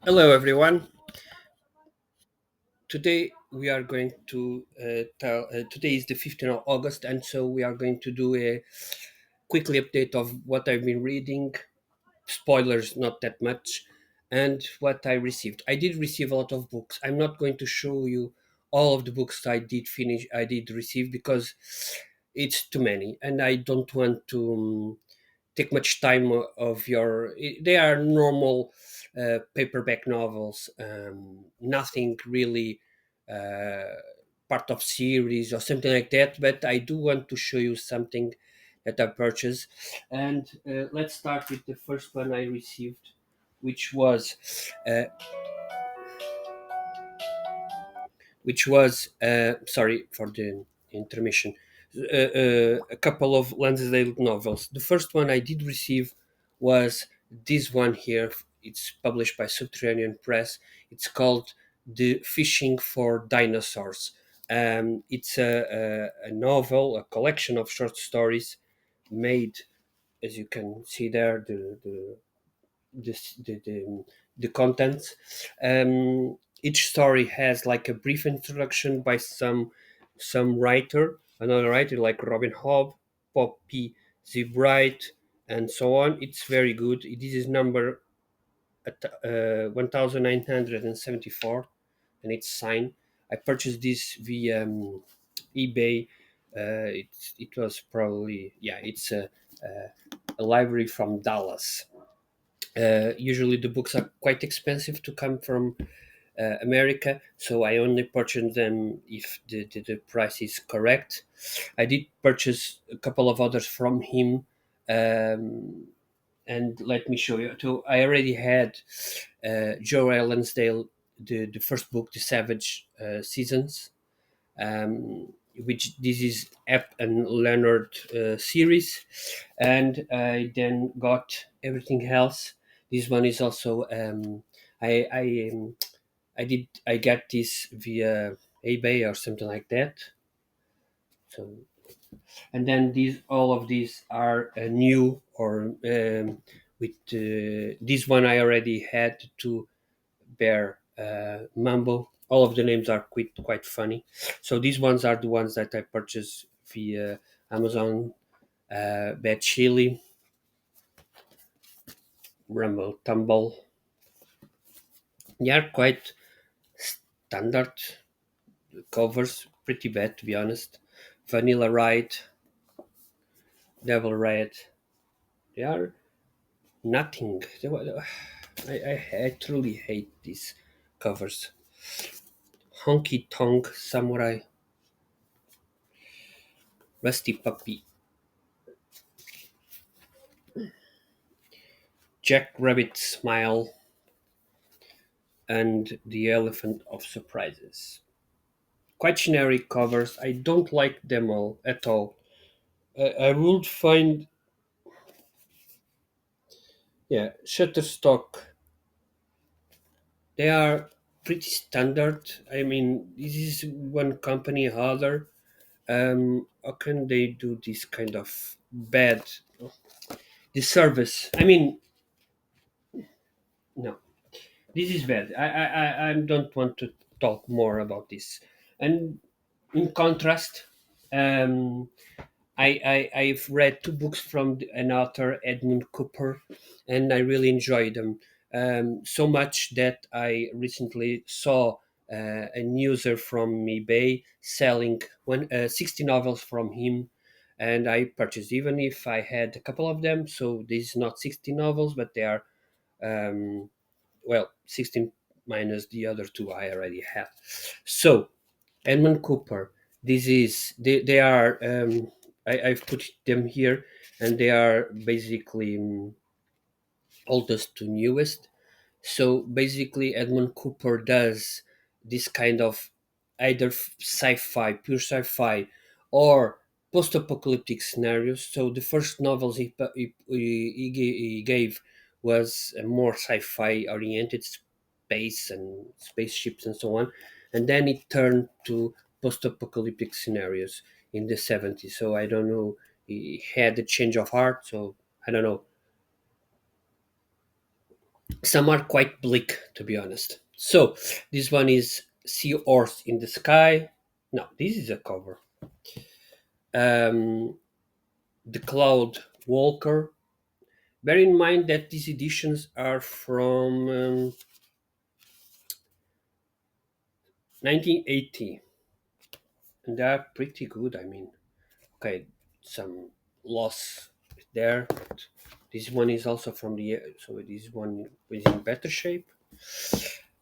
Hello, everyone. Today we are going to tell. Today is the 15th of August, and so we are going to do a quickly update of what I've been reading. Spoilers, not that much, and what I received. I did receive a lot of books. I'm not going to show you all of the books I did finish. I did receive because it's too many, and I don't want to. Take much time of your they are normal paperback novels, nothing really uh, part of series or something like that, but I do want to show you something that I purchased. And let's start with the first one I received, which was uh, sorry for the intermission, a couple of Lansdale novels. The first one I did receive was this one here. It's published by Subterranean Press. It's called The Fishing for Dinosaurs. It's a novel, a collection of short stories made, as you can see there, this, the contents. Each story has like a brief introduction by some writer, another writer like Robin Hobb, Poppy Z. Bright, and so on. It's very good. This is number 1974, and it's signed. I purchased this via eBay. It was probably, yeah. It's a library from Dallas. Usually the books are quite expensive to come from America, so I only purchase them if the price is correct. I did purchase a couple of others from him, and let me show you. So I already had Joe Lansdale, the first book, The Savage Seasons, which this is App and Leonard series, and I then got everything else. This one is also I got this via eBay or something like that. So, and then these all of these are new, or with this one I already had to bear Mambo. All of the names are quite funny. So these ones are the ones that I purchased via Amazon. Bad Chili, Rumble Tumble. They are quite standard covers, pretty bad to be honest. Vanilla Ride, Devil Red. They are nothing. I truly hate these covers. Honky Tonk Samurai, Rusty Puppy, Jack Rabbit Smile, and The Elephant of Surprises. Quite generic covers. I don't like them all at all. I would find, yeah, Shutterstock. They are pretty standard. I mean, this is one company or other. How can they do this kind of bad disservice? I mean, no, this is bad. I don't want to talk more about this. And in contrast, um, I've read two books from an author, Edmund Cooper, and I really enjoyed them so much that I recently saw a user from eBay selling 60 novels from him, and I purchased, even if I had a couple of them. So this is not 60 novels, but they are, um, well, 16 minus the other two I already have. So Edmund Cooper. This is they are I've put them here, and they are basically oldest to newest. So basically, Edmund Cooper does this kind of either sci-fi, pure sci-fi, or post-apocalyptic scenarios. So the first novels he gave was more sci-fi oriented, space and spaceships and so on, and then it turned to post-apocalyptic scenarios in the 70s. So I don't know. He had a change of heart. So I don't know. Some are quite bleak, to be honest. So this one is Sea Horse in the Sky. No, this is a cover. Um, the Cloud Walker. Bear in mind that these editions are from 1980, and they are pretty good. I mean, okay, some loss there, but this one is also from the so this one is in better shape.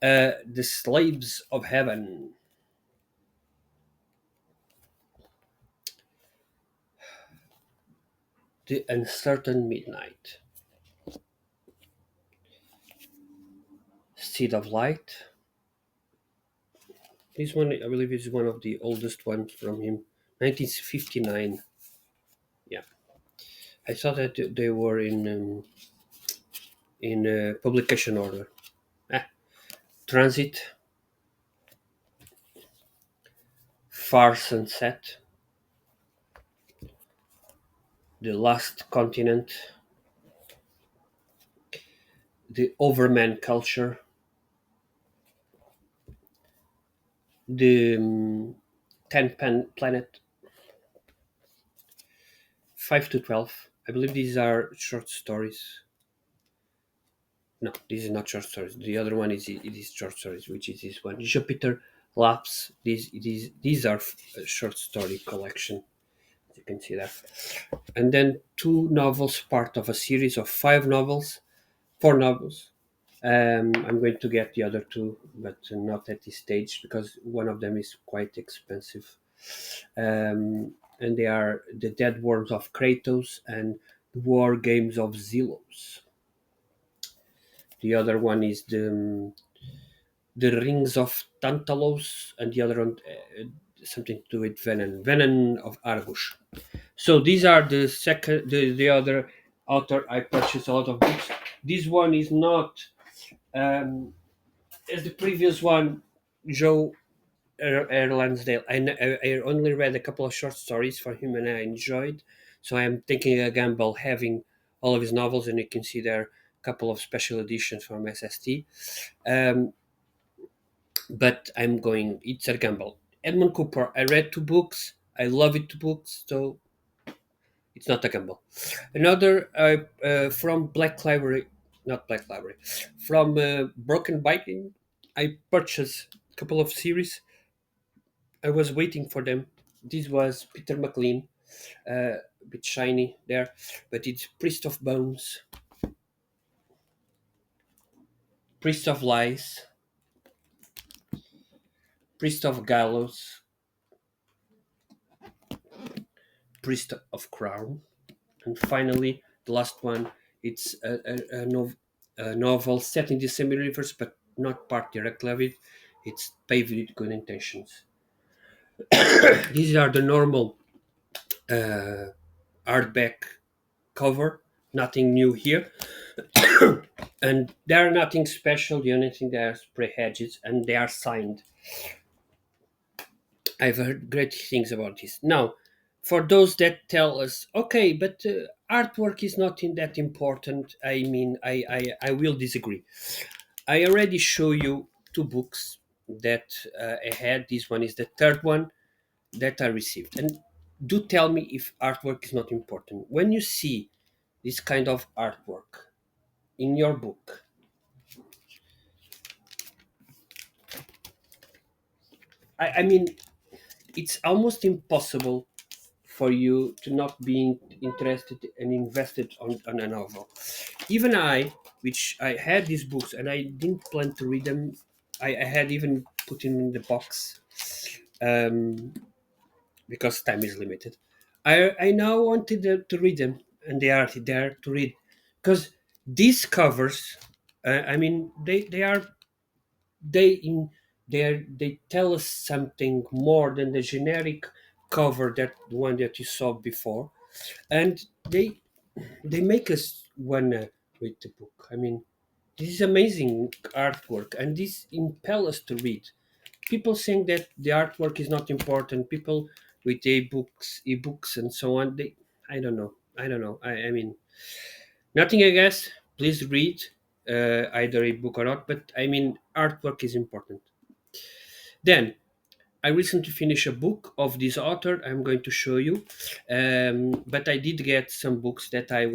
The Slaves of Heaven, the Uncertain Midnight, Seed of Light. This one, I believe, is one of the oldest ones from him, 1959. Yeah, I thought that they were in publication order. Ah, Transit, Far Sunset, The Last Continent, The Overman Culture, The Planet, 5 to 12. I believe these are short stories. No, this is not short stories. The other one is it is short stories, which is this one. Jupiter Lapse. These are a short story collection. You can see that. And then two novels, part of a series of five novels, four novels. I'm going to get the other two, but not at this stage because one of them is quite expensive. And they are The Dead Worms of Kratos and The War Games of Zelos. The other one is the Rings of Tantalos, and the other one something to do with Venom of Argus. So these are the other author I purchased a lot of books. This one is not as the previous one, Joe Lansdale. I only read a couple of short stories for him and I enjoyed. So I'm taking a gamble having all of his novels, and you can see there a couple of special editions from SST. Um, but I'm going. It's a gamble. Edmund Cooper. I read two books. I love it. Two books. So it's not a gamble. Another from Black Library, not Black Library, from Broken Viking. I purchased a couple of series. I was waiting for them. This was Peter McLean, a bit shiny there, but it's Priest of Bones, Priest of Lies, Priest of Gallows, Priest of Crown, and finally the last one. It's a novel set in the same universe, but not part directly of it. It's Paved with Good Intentions. These are the normal uh, hardback cover. Nothing new here. And they are nothing special. The only thing they are spray hedges and they are signed. I've heard great things about this. Now, for those that tell us, okay, but artwork is not in that important, I mean, I will disagree. I already show you two books that I had. This one is the third one that I received. And do tell me if artwork is not important. When you see this kind of artwork in your book, I mean, it's almost impossible for you to not be interested and invested on a novel. Even I, which I had these books and I didn't plan to read them, I had even put them in the box um, because time is limited. I now wanted to read them, and they are there to read because these covers, I mean, they are they in they tell us something more than the generic cover, that one that you saw before, and they make us wanna read the book. I mean, this is amazing artwork, and this impel us to read. People saying that the artwork is not important. People with ebooks, and so on. I don't know. I don't know. I mean, nothing. I guess. Please read. either a book or not, but I mean, artwork is important. Then I recently finished a book of this author. I'm going to show you, but I did get some books that I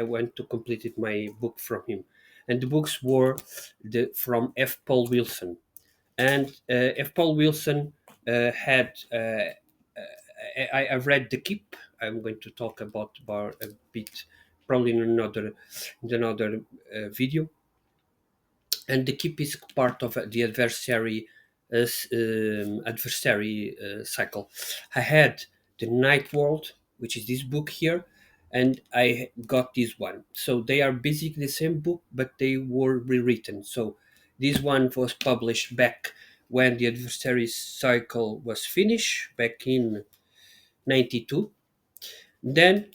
went to completed my book from him, and the books were from F. Paul Wilson, and F. Paul Wilson had. I've read The Keep. I'm going to talk about a bit, probably in another video, and the keep is part of the adversary cycle. I had the Night World, which is this book here, and I got this one. So they are basically the same book, but they were rewritten. So this one was published back when the adversary cycle was finished, back in '92. Then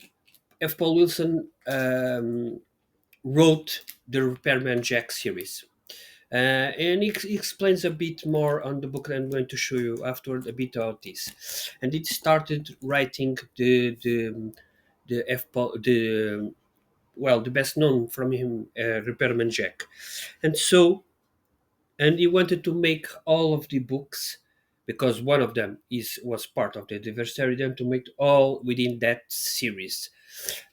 F. Paul Wilson wrote the Repairman Jack series. And he explains a bit more on the book that I'm going to show you afterward a bit about this. And it started writing the F the well, the best known from him, Repairman Jack, and so and he wanted to make all of the books, because one of them was part of the adversary, then to make all within that series.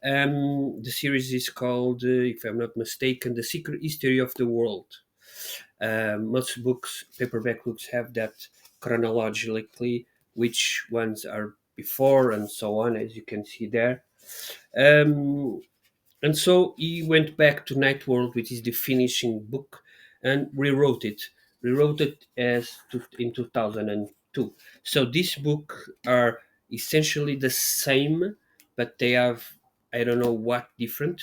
The series is called, if I'm not mistaken, The Secret History of the World. Most books, paperback books, have that chronologically, which ones are before and so on, as you can see there. Um, and so he went back to Night World, which is the finishing book, and rewrote it. Rewrote it in 2002. So this book are essentially the same, but they have, I don't know what different.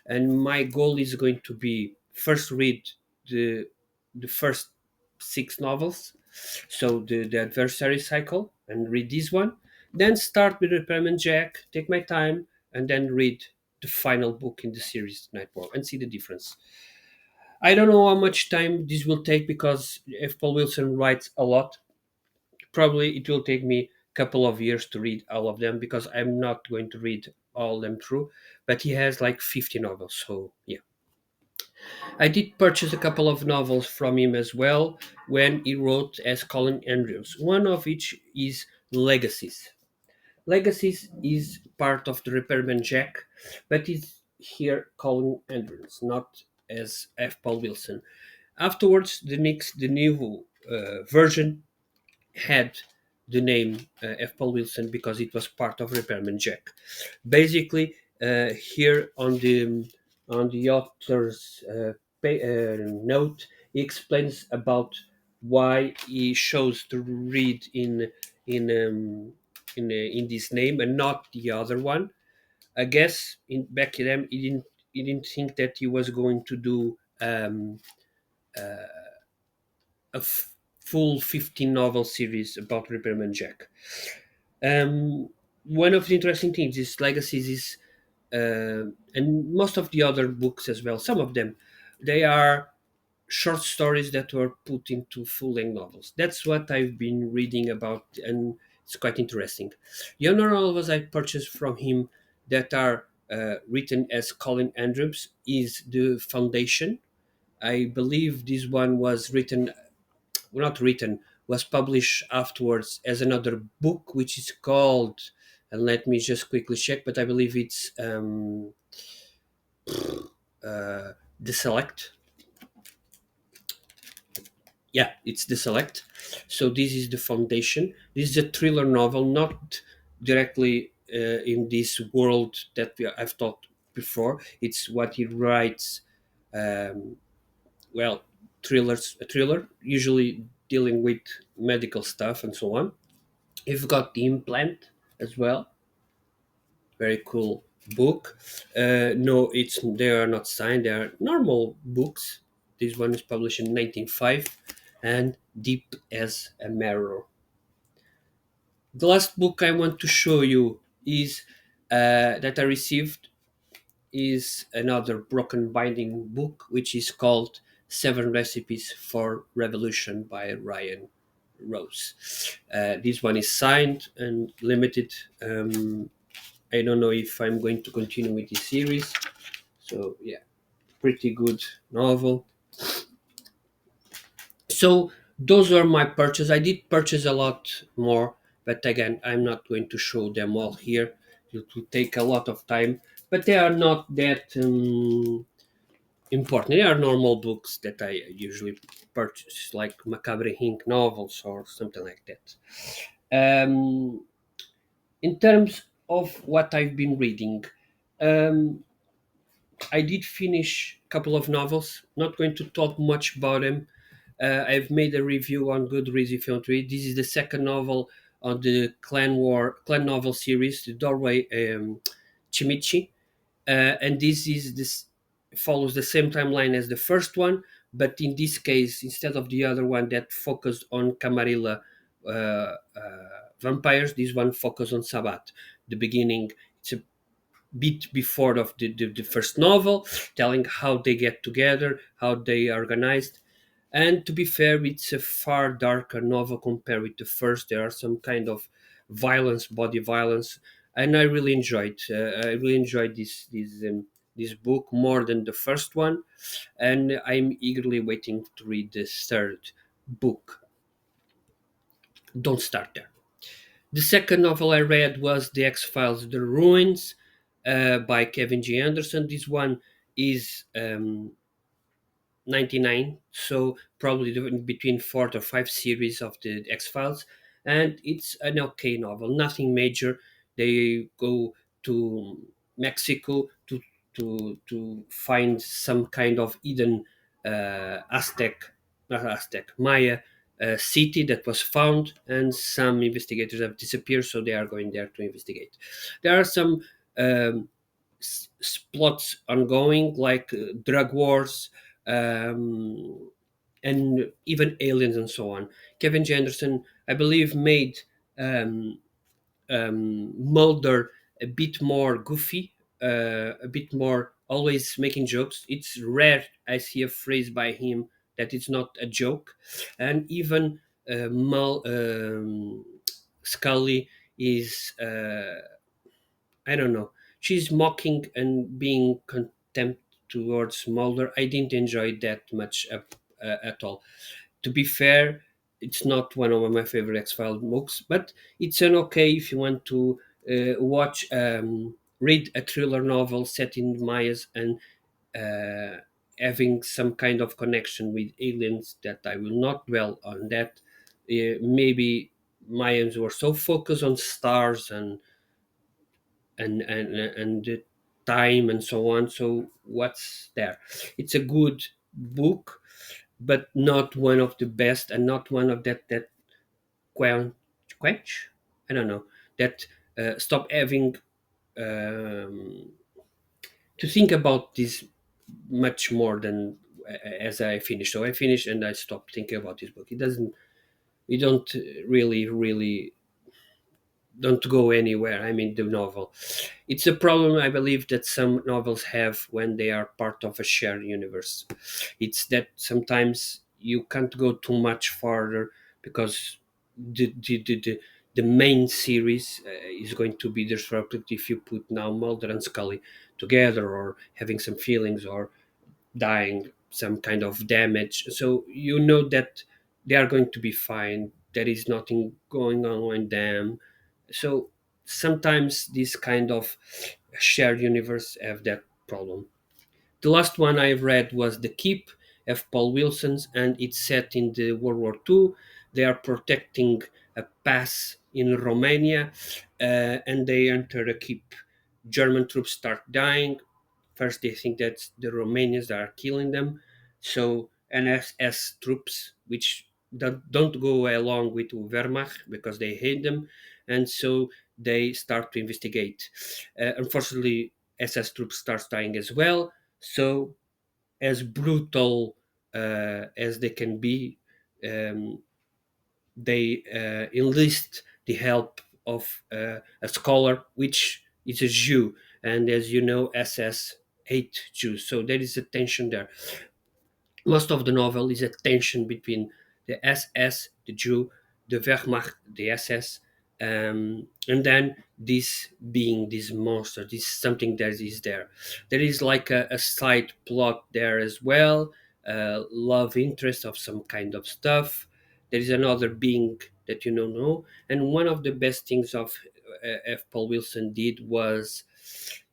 And my goal is going to be first read the the first six novels, so the adversary cycle, and read this one, then start with Repairman Jack, take my time, and then read the final book in the series, Nightfall, and see the difference. I don't know how much time this will take, because if Paul Wilson writes a lot, probably it will take me a couple of years to read all of them, because I'm not going to read all them through. But he has like 50 novels, so yeah. I did purchase a couple of novels from him as well when he wrote as Colin Andrews. One of which is Legacies. Legacies is part of the Repairman Jack, but it's here Colin Andrews, not as F. Paul Wilson. Afterwards, the new version had the name F. Paul Wilson, because it was part of Repairman Jack. Basically, here on the author's note, he explains about why he chose to read in um, in this name and not the other one. I guess in back then he didn't think that he was going to do a full 15 novel series about Repairman Jack. Um, One of the interesting things is Legacies is, and most of the other books as well, some of them, they are short stories that were put into full-length novels. That's what I've been reading about, and it's quite interesting. The other novels I purchased from him that are written as Colin Andrews is The Foundation. I believe this one was written, well, not written, was published afterwards as another book, which is called, and let me just quickly check, but I believe it's The Select. Yeah, it's The Select. So this is The Foundation. This is a thriller novel, not directly in this world that I've talked before. It's what he writes. Um, well, a thriller, usually dealing with medical stuff and so on. You've got The Implant as well. Very cool book. No, it's they are not signed. They are normal books. This one is published in 1905, and Deep as a Mirror. The last book I want to show you is that I received is another broken binding book, which is called Seven Recipes for Revolution by Ryan Rose. This one is signed and limited. I don't know if I'm going to continue with this series. So yeah. pretty good novel. So those are my purchase. I did purchase a lot more, but again, I'm not going to show them all here. It will take a lot of time, but they are not that important. They are normal books that I usually purchase, like Macabre Inc. novels or something like that. In terms of what I've been reading, um, I did finish a couple of novels. Not going to talk much about them. I've made a review on Goodreads if you want to read. This is the second novel on the clan novel series, the Doorway Chimichi, and this follows the same timeline as the first one, but in this case, instead of the other one that focused on Camarilla vampires, this one focused on Sabat. The beginning, it's a bit before of the first novel, telling how they get together, how they are organized. And to be fair, it's a far darker novel compared with the first. There are some kind of violence, body violence, and I really enjoyed. I really enjoyed this book more than the first one, and I'm eagerly waiting to read the third book. Don't start there. The second novel I read was The X Files: The Ruins by Kevin G. Anderson. This one is 99, so probably between 4 or 5 series of the X Files, and it's an okay novel, nothing major. They go to Mexico to find some kind of hidden Aztec, not Aztec, Maya city that was found, and some investigators have disappeared, so they are going there to investigate. There are some um, plots ongoing, like drug wars, um, and even aliens and so on. Kevin J. Anderson, I believe, made um, Mulder a bit more goofy, a bit more always making jokes. It's rare I see a phrase by him that it's not a joke, and even Scully is. I don't know. She's mocking and being contempt towards Mulder. I didn't enjoy that much at all. To be fair, it's not one of my favorite X Files books, but it's an okay if you want to read a thriller novel set in Mayas and uh, having some kind of connection with aliens. That I will not dwell on that. Maybe Mayans were so focused on stars and the time and so on. So what's there? It's a good book, but not one of the best, and not one of that quench. I don't know, that stop having um, to think about this much more than as I finish. So I finish and I stop thinking about this book. It doesn't. You don't really don't go anywhere. I mean, the novel. It's a problem I believe that some novels have when they are part of a shared universe. It's that sometimes you can't go too much farther because the main series is going to be disrupted if you put now Mulder and Scully together, or having some feelings, or dying some kind of damage. So you know that they are going to be fine. There is nothing going on with them. So sometimes this kind of shared universe have that problem. The last one I read was The Keep of Paul Wilson's, and it's set in the World War II. They are protecting a pass in Romania, and they enter a keep. German troops start dying. First, they think that the Romanians are killing them. So NSS troops, which don't go along with Wehrmacht because they hate them, and so they start to investigate. Unfortunately, SS troops start dying as well. So, as brutal as they can be, um, they enlist the help of a scholar, which is a Jew. And as you know, SS hate Jews. So there is a tension there. Most of the novel is a tension between the SS, the Jew, the Wehrmacht, the SS. And then this being this monster, this something that is there. There is like a side plot there as well, love interest of some kind of stuff. There is another being that you don't know. And one of the best things of F. Paul Wilson did was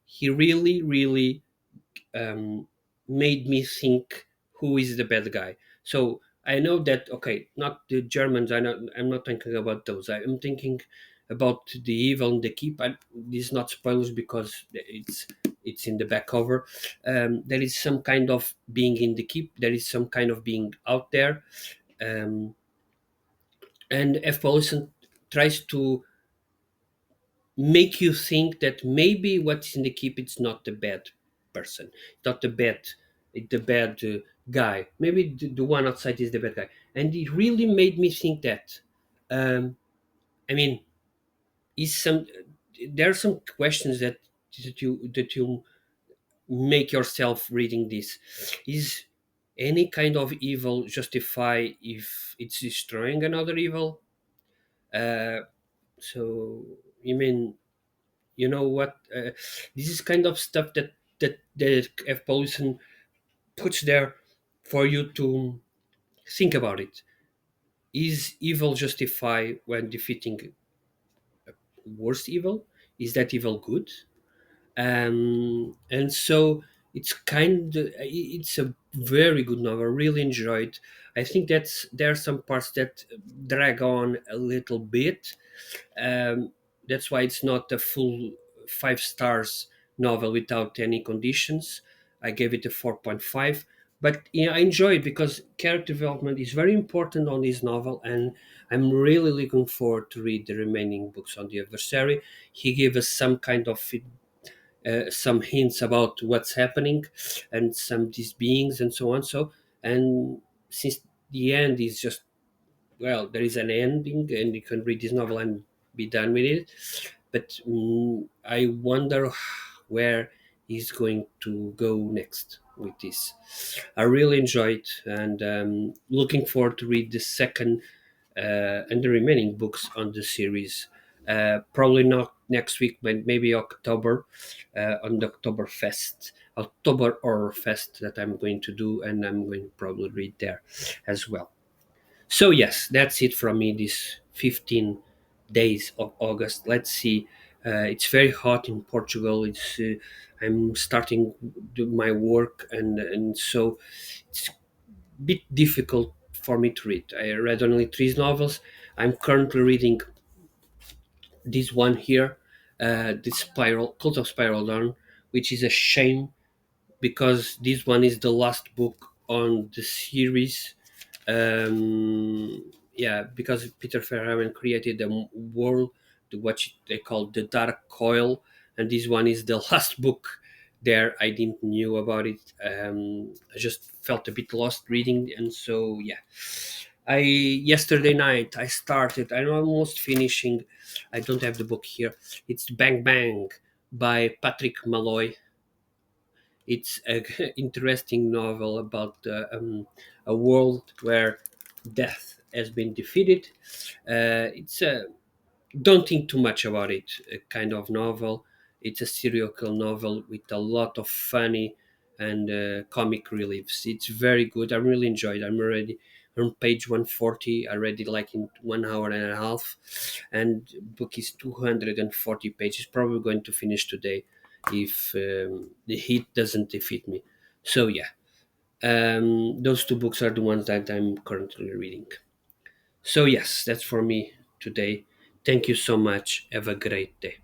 he really um, made me think who is the bad guy. So I know that, okay, not the Germans. I'm not thinking about those. I'm thinking about the evil in the keep. This is not spoilers because it's in the back cover. There is some kind of being in the keep. There is some kind of being out there, um, and F. Paulson tries to make you think that maybe what's in the keep it's not the bad person, not the bad guy. Maybe the one outside is the bad guy, and it really made me think that. Um, I mean, is some there are some questions that you make yourself reading this. Is any kind of evil justify if it's destroying another evil? Uh, so you mean you know what this is kind of stuff that F. Paulson puts there for you to think about it. Is evil justified when defeating worse evil? Is that evil good? And so it's a very good novel. Really enjoyed. I think there are some parts that drag on a little bit. That's why it's not a full 5 stars novel without any conditions. I gave it a 4.5. But I enjoy it because character development is very important on this novel, and I'm really looking forward to read the remaining books on the adversary. He gave us some kind of some hints about what's happening and some these beings and so on. So, and since the end is just, well, there is an ending and you can read this novel and be done with it. But I wonder where he's going to go next with this. I really enjoyed and looking forward to read the second and the remaining books on the series. Probably not next week, but maybe October, on the October Horror Fest that I'm going to do, and I'm going to probably read there as well. So yes, that's it from me. This 15 days of August. Let's see. It's very hot in Portugal. I'm starting my work, and so it's bit difficult for me to read. I read only three novels. I'm currently reading this one here, the Cult of Spiral Dawn, which is a shame because this one is the last book on the series. Yeah, because Peter Verhoeven created a world, what they call the Dark Coil, and this one is the last book there. I didn't knew about it. I just felt a bit lost reading, and so yeah. I Yesterday night I started. I'm almost finishing. I don't have the book here. It's Bang Bang by Patrick Malloy. It's an interesting novel about a world where death has been defeated. It's a don't think too much about it kind of novel. It's a serial novel with a lot of funny and comic reliefs. It's very good. I really enjoyed. I'm already on page 140. I read it like in 1 hour and a half, and book is 240 pages. Probably going to finish today if the heat doesn't defeat me. So yeah, those two books are the ones that I'm currently reading. So yes, that's for me today. Thank you so much. Have a great day.